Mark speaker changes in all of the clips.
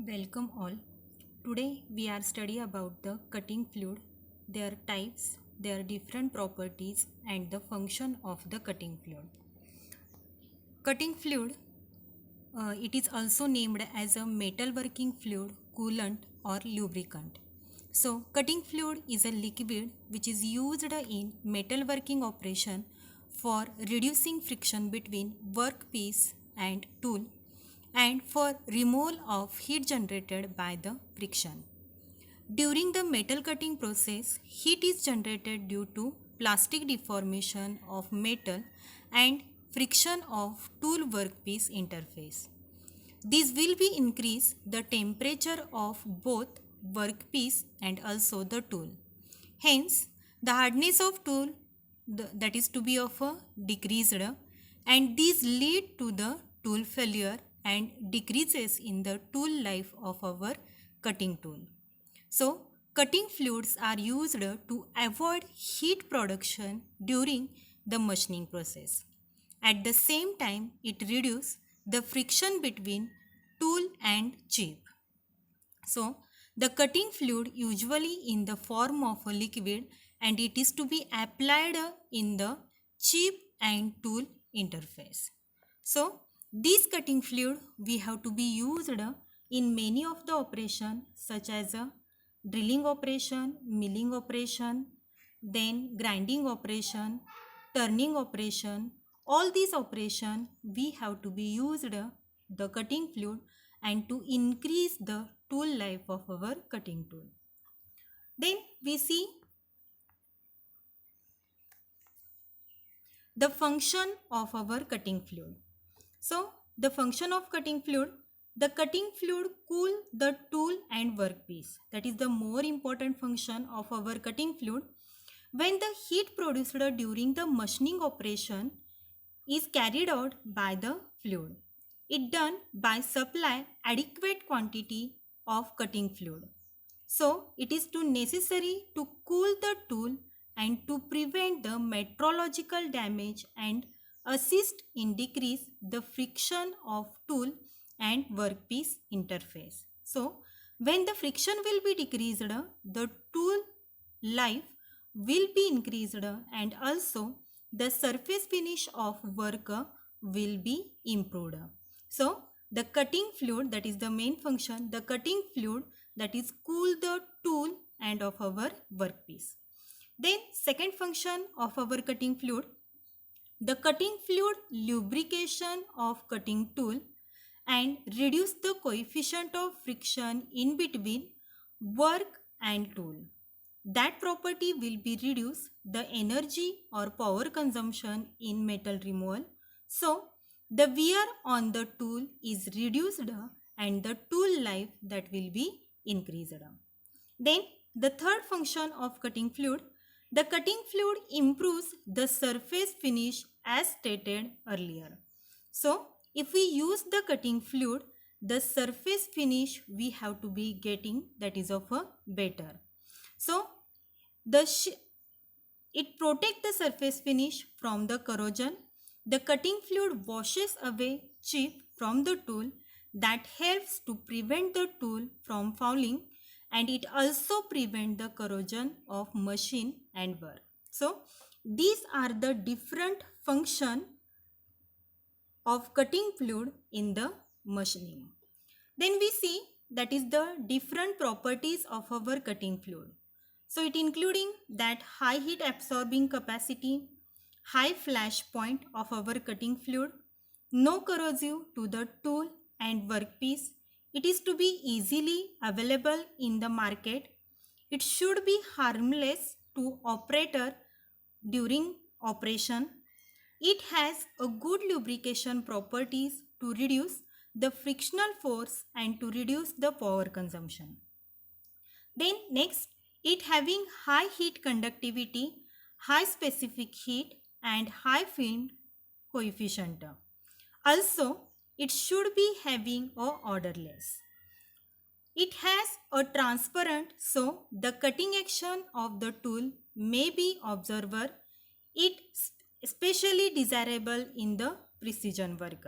Speaker 1: Welcome all. Today we are study about the cutting fluid, their types, their different properties and the function of the cutting fluid. Cutting fluid, it is also named as a metal working fluid, coolant or lubricant. So cutting fluid is a liquid which is used in metal working operation for reducing friction between workpiece and tool and for removal of heat generated by the friction. During the metal cutting process, heat is generated due to plastic deformation of metal and friction of tool workpiece interface. This will be increase the temperature of both workpiece and also the tool. Hence, the hardness of tool that is to be of a decreased, and these lead to the tool failure and decreases in the tool life of our cutting tool. So, cutting fluids are used to avoid heat production during the machining process. At the same time, it reduces the friction between tool and chip. So, the cutting fluid usually in the form of a liquid and it is to be applied in the chip and tool interface. So, this cutting fluid we have to be used in many of the operation such as a drilling operation, milling operation, then grinding operation, turning operation. All these operation we have to be used the cutting fluid and to increase the tool life of our cutting tool. Then we see the function of our cutting fluid. So the function of cutting fluid, the cutting fluid cool the tool and workpiece. That is the more important function of our cutting fluid. When the heat produced during the machining operation is carried out by the fluid, it done by supply adequate quantity of cutting fluid. So it is too necessary to cool the tool and to prevent the metrological damage and assist in decrease the friction of tool and workpiece interface. So when the friction will be decreased, the tool life will be increased and also the surface finish of work will be improved. So the cutting fluid, that is the main function, the cutting fluid that is cool the tool and of our workpiece. Then second function of our cutting fluid, the cutting fluid lubrication of cutting tool and reduce the coefficient of friction in between work and tool. That property will be reduce the energy or power consumption in metal removal. So the wear on the tool is reduced and the tool life that will be increased. Then the third function of cutting fluid, the cutting fluid improves the surface finish as stated earlier. So if we use the cutting fluid, the surface finish we have to be getting that is of a better. So it protects the surface finish from the corrosion. The cutting fluid washes away chip from the tool that helps to prevent the tool from fouling, and it also prevents the corrosion of machine and work. So these are the different function of cutting fluid in the machining. Then we see that is the different properties of our cutting fluid. So it including that high heat absorbing capacity, high flash point of our cutting fluid, no corrosive to the tool and workpiece. It is to be easily available in the market. It should be harmless to operator during operation. It has a good lubrication properties to reduce the frictional force and to reduce the power consumption. Then next, it having high heat conductivity, high specific heat and high film coefficient. Also, it should be having a odorless. It has a transparent, so the cutting action of the tool may be observer. It especially desirable in the precision work.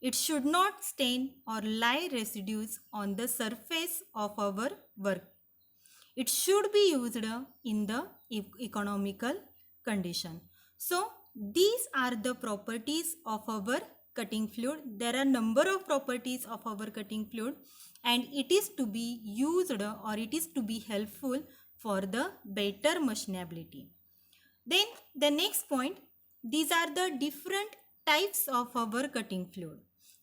Speaker 1: It should not stain or lie residues on the surface of our work. It should be used in the economical condition. So these are the properties of our cutting fluid. There are number of properties of our cutting fluid, and it is to be used or it is to be helpful for the better machinability. Then the next point, these are the different types of our cutting fluid,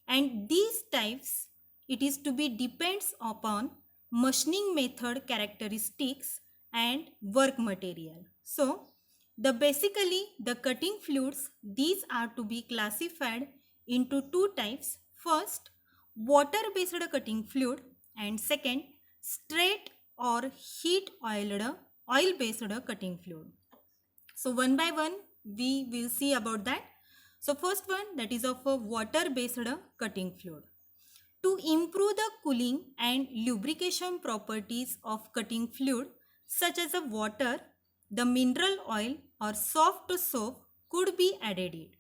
Speaker 1: and these types, it is to be depends upon machining method characteristics and work material. So the basically the cutting fluids, these are to be classified into two types. First, water based cutting fluid, and second, straight or heat oil based cutting fluid. So one by one we will see about that. So first one, that is of a water based cutting fluid. To improve the cooling and lubrication properties of cutting fluid such as a water, the mineral oil or soft soap could be added.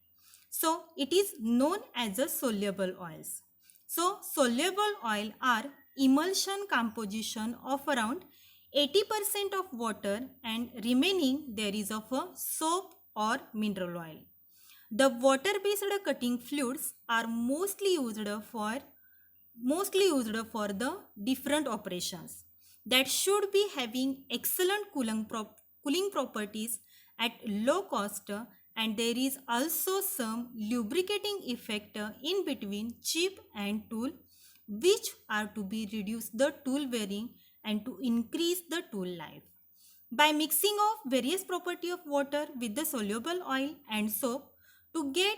Speaker 1: So it is known as a soluble oils. So soluble oil are emulsion composition of around 80% of water and remaining there is of a soap or mineral oil. The water based cutting fluids are mostly used for the different operations that should be having excellent cooling properties at low cost, and there is also some lubricating effect in between chip and tool, which are to be reduce the tool wearing and to increase the tool life. By mixing of various property of water with the soluble oil and soap to get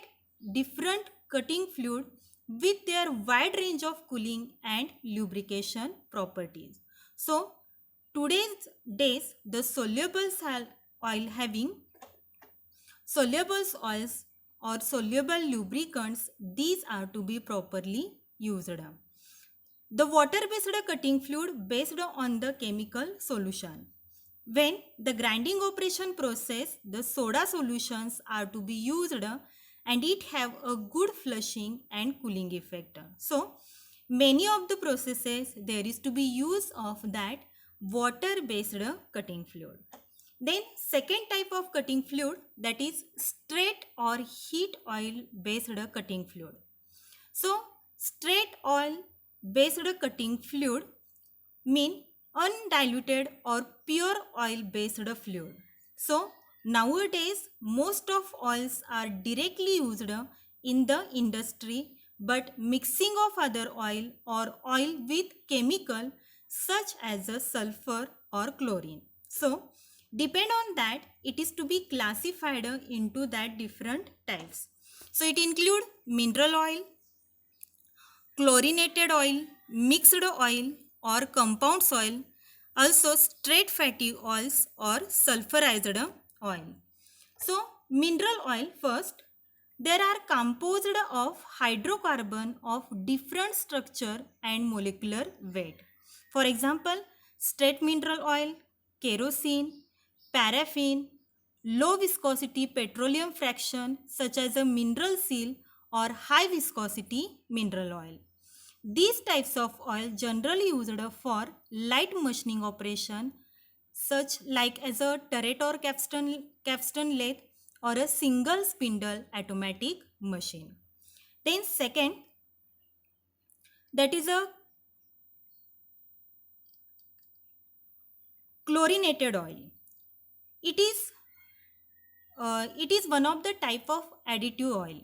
Speaker 1: different cutting fluid with their wide range of cooling and lubrication properties. So today's days the oil having soluble oils or soluble lubricants, these are to be properly used. The water based cutting fluid based on the chemical solution. When the grinding operation process, the soda solutions are to be used and it have a good flushing and cooling effect. So many of the processes there is to be use of that water based cutting fluid. Then second type of cutting fluid, that is straight or heat oil based cutting fluid. So straight oil based cutting fluid mean undiluted or pure oil based fluid. So nowadays most of oils are directly used in the industry, but mixing of other oil or oil with chemical such as a sulfur or chlorine. So depend on that, it is to be classified into that different types. So it include mineral oil, chlorinated oil, mixed oil or compound oil, also straight fatty oils or sulfurized oil. So mineral oil first, there are composed of hydrocarbon of different structure and molecular weight. For example, straight mineral oil, kerosene, paraffin, low viscosity petroleum fraction such as a mineral seal or high viscosity mineral oil. These types of oil generally used for light machining operation such like as a turret or capstan lathe or a single spindle automatic machine. Then second, that is a chlorinated oil. It is one of the type of additive oil.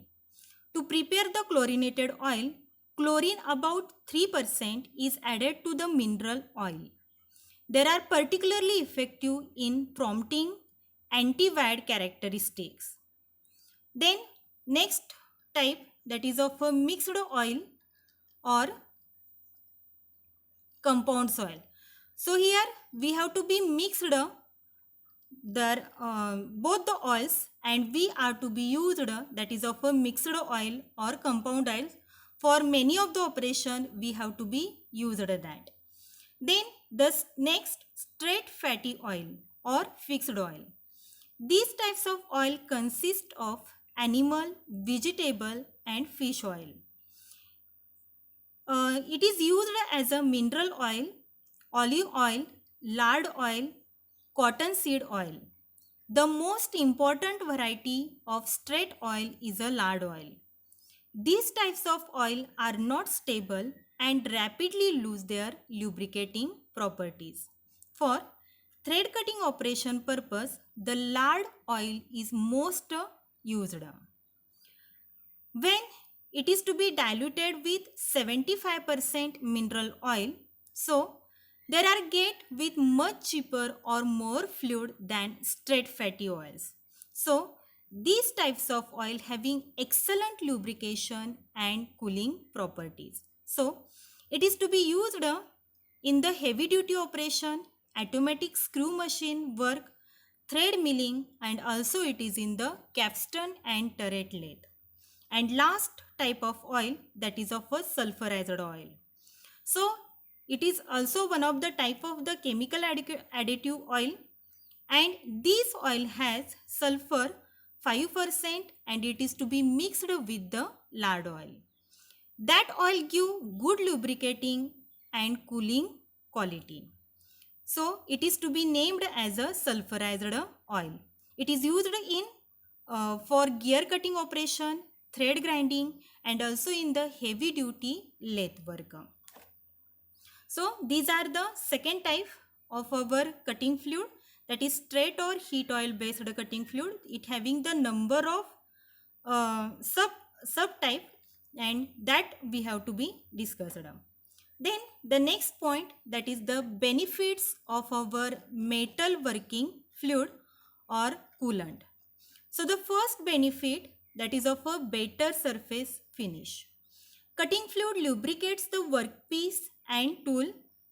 Speaker 1: To prepare the chlorinated oil, chlorine about 3% is added to the mineral oil. They are particularly effective in prompting anti-wad characteristics. Then next type, that is of a mixed oil or compound oil. So here we have to be mixed both the oils, and we are to be used that is of a mixed oil or compound oil. For many of the operation we have to be used that. Then the next, straight fatty oil or fixed oil. These types of oil consist of animal, vegetable and fish oil. It is used as a mineral oil, olive oil, lard oil, cottonseed oil. The most important variety of straight oil is a lard oil. These types of oil are not stable and rapidly lose their lubricating properties. For thread cutting operation purpose, the lard oil is most used. When it is to be diluted with 75% mineral oil, so there are get with much cheaper or more fluid than straight fatty oils. So these types of oil having excellent lubrication and cooling properties. So it is to be used in the heavy duty operation, automatic screw machine work, thread milling, and also it is in the capstan and turret lathe. And last type of oil, that is of a sulfurized oil. So it is also one of the type of the chemical additive oil, and this oil has sulfur 5% and it is to be mixed with the lard oil. That oil give good lubricating and cooling quality. So it is to be named as a sulfurized oil. It is used in for gear cutting operation, thread grinding, and also in the heavy duty lathe work. So these are the second type of our cutting fluid, that is straight or heat oil based cutting fluid. It having the number of subtype, and that we have to be discussed. Then the next point, that is the benefits of our metal working fluid or coolant. So the first benefit, that is of a better surface finish. Cutting fluid lubricates the workpiece and tool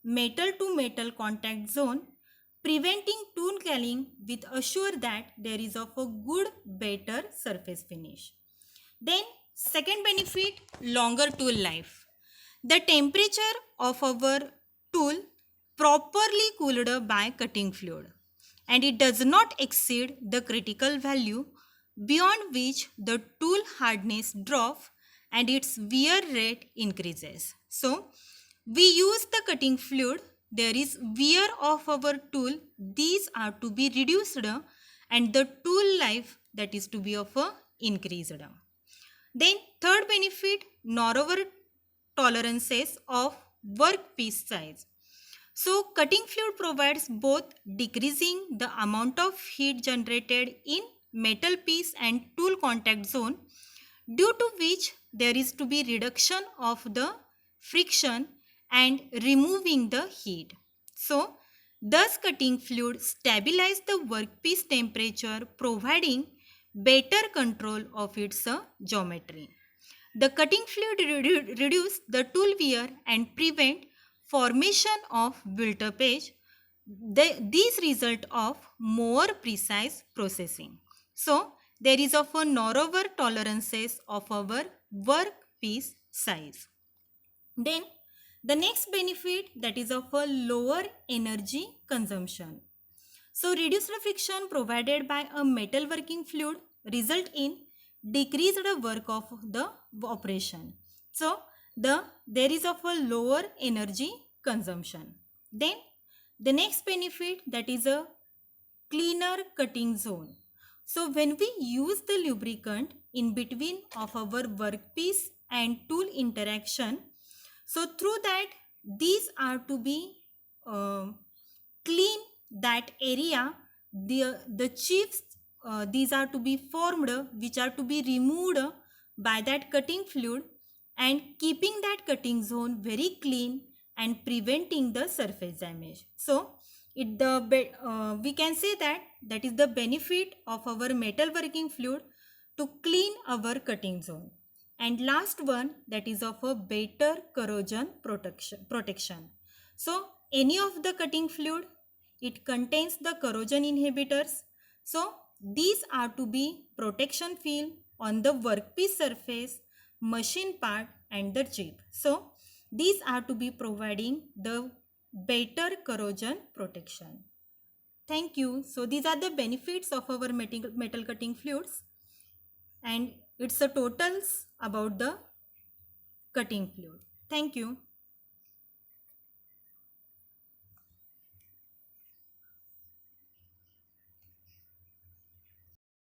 Speaker 1: metal to metal contact zone, preventing tool culling with assure that there is of a good better surface finish. Then second benefit, longer tool life. The temperature of our tool properly cooled by cutting fluid, and it does not exceed the critical value beyond which the tool hardness drops and its wear rate increases. So we use the cutting fluid, there is wear of our tool, these are to be reduced and the tool life, that is to be of a increased. Then third benefit, narrower tolerances of workpiece size. So cutting fluid provides both decreasing the amount of heat generated in metal piece and tool contact zone, due to which there is to be reduction of the friction and removing the heat. So thus cutting fluid stabilize the workpiece temperature, providing better control of its geometry. The cutting fluid reduce the tool wear and prevent formation of built-up edge. These result of more precise processing. So there is of a narrower tolerances of our workpiece size. Then the next benefit, that is of a lower energy consumption. So reduced friction provided by a metal working fluid result in decreased work of the operation. So there is of a lower energy consumption. Then the next benefit, that is a cleaner cutting zone. So when we use the lubricant in between of our workpiece and tool interaction, so through that these are to be clean that area, the chips these are to be formed, which are to be removed by that cutting fluid, and keeping that cutting zone very clean and preventing the surface damage. So we can say that is the benefit of our metal working fluid to clean our cutting zone. And last one, that is of a better corrosion protection. So any of the cutting fluid, it contains the corrosion inhibitors. So these are to be protection film on the workpiece surface, machine part and the chip. So these are to be providing the better corrosion protection. Thank you. So these are the benefits of our metal cutting fluids, and it's a totals about the cutting fluid. Thank you.